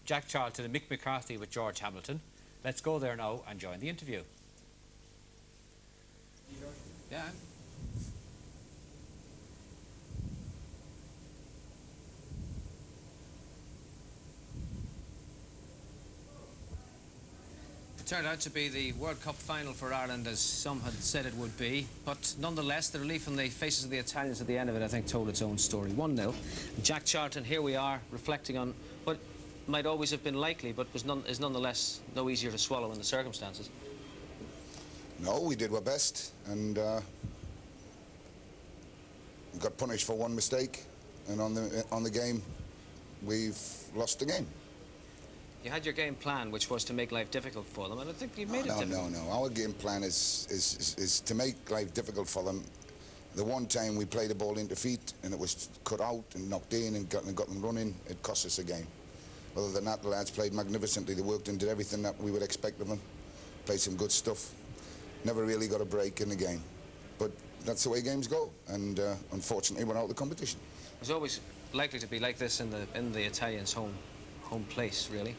Jack Charlton and Mick McCarthy with George Hamilton. Let's go there now and join the interview. Yeah. It turned out to be the World Cup final for Ireland, as some had said it would be, but nonetheless the relief on the faces of the Italians at the end of it, I think, told its own story. 1-0. Jack Charlton, here we are reflecting on what might always have been likely, but is nonetheless no easier to swallow in the circumstances. No, we did our best, and we got punished for one mistake, and on the game we've lost the game. You had your game plan, which was to make life difficult for them, and I think you made it difficult. No. Our game plan is to make life difficult for them. The one time we played the ball into feet and it was cut out and knocked in and got them running, it cost us a game. Other than that, the lads played magnificently. They worked and did everything that we would expect of them. Played some good stuff. Never really got a break in the game. But that's the way games go, and unfortunately we're out of the competition. It was always likely to be like this in the Italians' home place, really.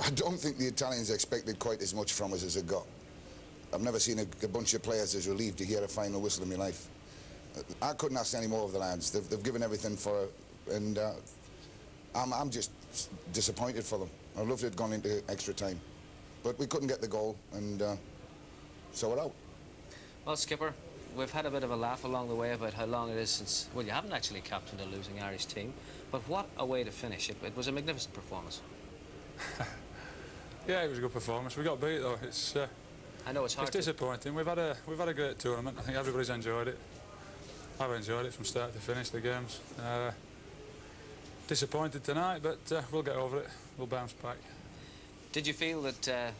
I don't think the Italians expected quite as much from us as they got. I've never seen a bunch of players as relieved to hear a final whistle in my life. I couldn't ask any more of the lads. They've given everything for it, and I'm just disappointed for them. I loved it had gone into extra time. But we couldn't get the goal, and so we're out. Well, Skipper, we've had a bit of a laugh along the way about how long it is since, well, you haven't actually captained a losing Irish team, but what a way to finish it. It was a magnificent performance. Yeah, it was a good performance. We got beat though. It's I know it's hard. It's disappointing. We've had a great tournament. I think everybody's enjoyed it. I've enjoyed it from start to finish, the games. Disappointed tonight, but we'll get over it. We'll bounce back. Did you feel that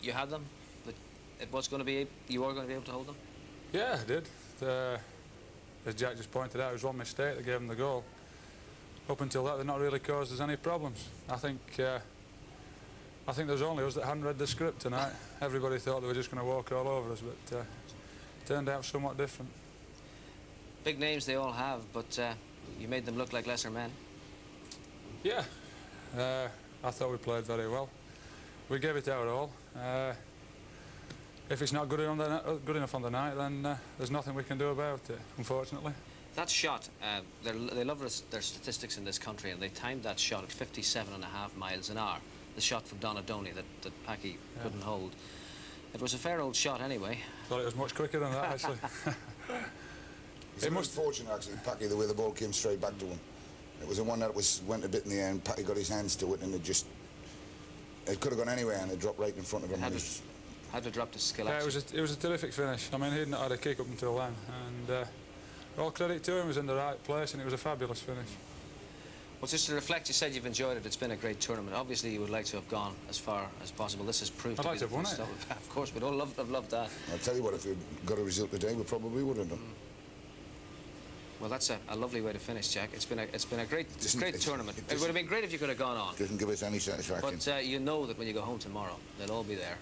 you had them? That it was going to be, you were going to be able to hold them? Yeah, I did. As Jack just pointed out, it was one mistake that gave them the goal. Up until that, they've not really caused us any problems. I think there was only us that hadn't read the script tonight. Everybody thought they were just going to walk all over us, but it turned out somewhat different. Big names they all have, but you made them look like lesser men. Yeah, I thought we played very well. We gave it our all. If it's not good enough on the night, then there's nothing we can do about it, unfortunately. That shot, they love their statistics in this country, and they timed that shot at 57.5 miles an hour. The shot from Donadoni that Packy couldn't hold. It was a fair old shot anyway. Thought it was much quicker than that, actually. It's unfortunate, actually, Packy, the way the ball came straight back to him. It was the one that went a bit in the air, and Packy got his hands to it, and it could have gone anywhere, and it dropped right in front of him. Had to drop the skill. Yeah, it was a terrific finish. I mean, he'd not had a kick up until then, and all credit to him, was in the right place, and it was a fabulous finish. Well, just to reflect, you said you've enjoyed it. It's been a great tournament. Obviously, you would like to have gone as far as possible. This has proved to be the full stop. Of course, we'd all have loved that. I'll tell you what, if we got a result today, we probably would have done. Well, that's a lovely way to finish, Jack. It's been a great tournament. It would have been great if you could have gone on. Doesn't give us any satisfaction. But you know that when you go home tomorrow, they'll all be there.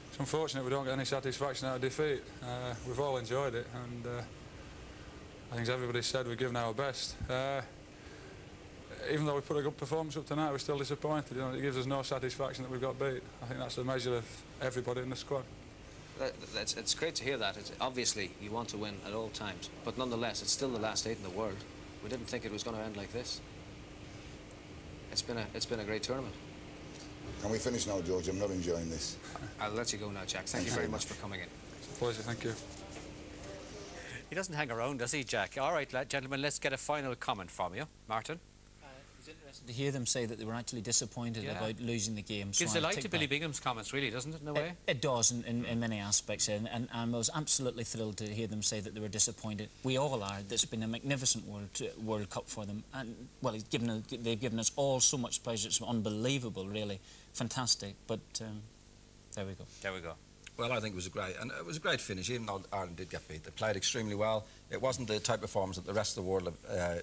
It's unfortunate we don't get any satisfaction out of defeat. We've all enjoyed it, and I think as everybody said, we've given our best. Even though we put a good performance up tonight, we're still disappointed. You know, it gives us no satisfaction that we've got beat. I think that's the measure of everybody in the squad. It's great to hear that. Obviously, you want to win at all times, but nonetheless, it's still the last 8 in the world. We didn't think it was going to end like this. It's been a great tournament. Can we finish now, George? I'm not enjoying this. I'll let you go now, Jack. Thank you very much for coming in. It's a pleasure, thank you. He doesn't hang around, does he, Jack? All right, gentlemen, let's get a final comment from you. Martin? It was interesting to hear them say that they were actually disappointed about losing the game. Gives a light to Billy Bingham's comments, really, doesn't it, in a way? It does, in many aspects, and I was absolutely thrilled to hear them say that they were disappointed. We all are. It's been a magnificent World Cup for them, and, well, they've given us all so much pleasure. It's unbelievable, really. Fantastic, but there we go. There we go. Well, I think it was a great finish, even though Ireland did get beat. They played extremely well. It wasn't the type of performance that the rest of the world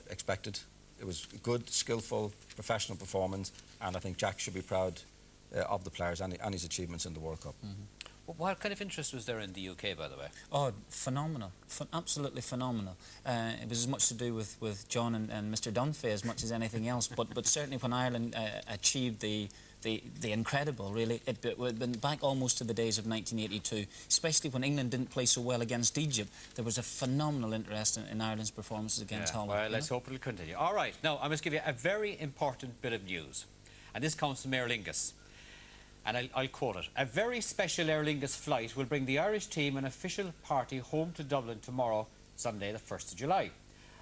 expected. It was good, skillful, professional performance, and I think Jack should be proud of the players and his achievements in the World Cup. What kind of interest was there in the UK, by the way? Oh, phenomenal. Absolutely phenomenal. It was as much to do with John and Mr. Dunphy as much as anything else, but certainly when Ireland achieved the incredible, really, it went back almost to the days of 1982, especially when England didn't play so well against Egypt. There was a phenomenal interest in Ireland's performances against Holland. Well, let's hope it'll continue. All right, now I must give you a very important bit of news, and this comes from Aer Lingus. And I'll quote it. A very special Aer Lingus flight will bring the Irish team an official party home to Dublin tomorrow, Sunday the 1st of July.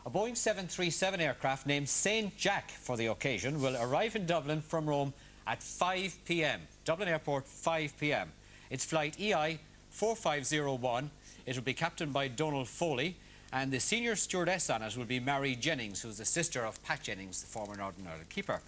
A Boeing 737 aircraft named St. Jack for the occasion will arrive in Dublin from Rome at 5 p.m. Dublin Airport, 5 p.m. It's flight EI 4501. It will be captained by Donald Foley, and the senior stewardess on it will be Mary Jennings, who's the sister of Pat Jennings, the former Northern Ireland keeper.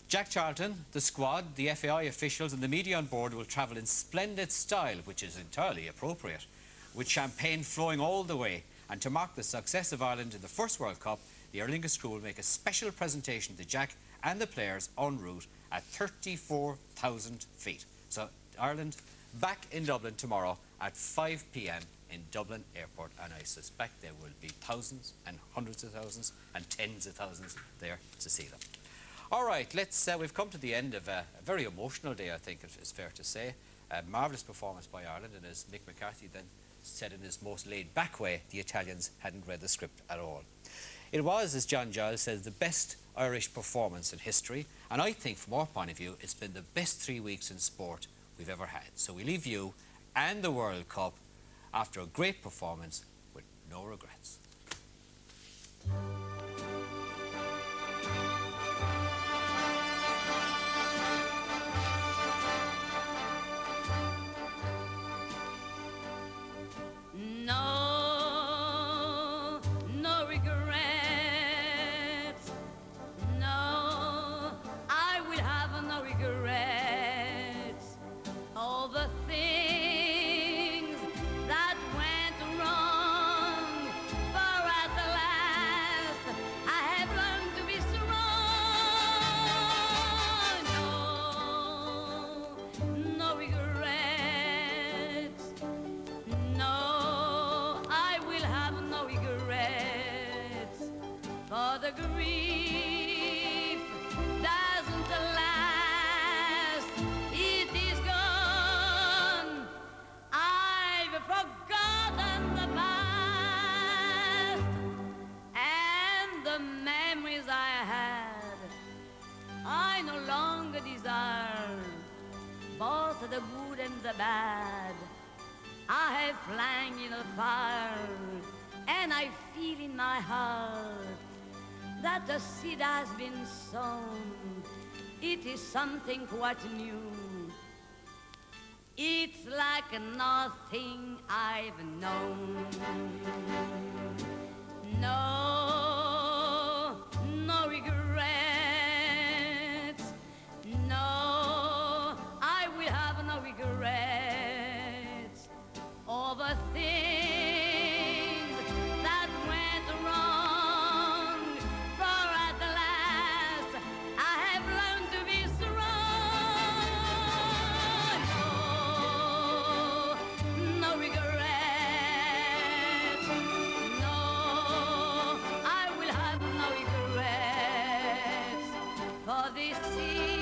Jack Charlton, the squad, the FAI officials and the media on board will travel in splendid style, which is entirely appropriate, with champagne flowing all the way. And to mark the success of Ireland in the first World Cup, the Aer Lingus crew will make a special presentation to Jack and the players en route at 34,000 feet. So Ireland back in Dublin tomorrow at 5 p.m. in Dublin Airport, and I suspect there will be thousands and hundreds of thousands and tens of thousands there to see them. All right, we've come to the end of a very emotional day, I think it's fair to say. A marvellous performance by Ireland, and as Mick McCarthy then said in his most laid-back way, the Italians hadn't read the script at all. It was, as John Giles says, the best Irish performance in history, and I think from our point of view, it's been the best 3 weeks in sport we've ever had. So we leave you and the World Cup after a great performance with no regrets. No regrets. No, I will have no regrets. All the things that went wrong, for at the last I have learned to be strong. No regrets. No, I will have no regrets, for the grief doesn't last, it is gone. I've forgotten the past and the memories I had. I no longer desire both the good and the bad. I have flung in the fire, and I feel in my heart that the seed has been sown. It is something quite new. It's like nothing I've known. No regrets. No, I will have no regrets. All the things that went wrong, for at the last I have learned to be strong. No regrets. No, I will have no regrets, for this is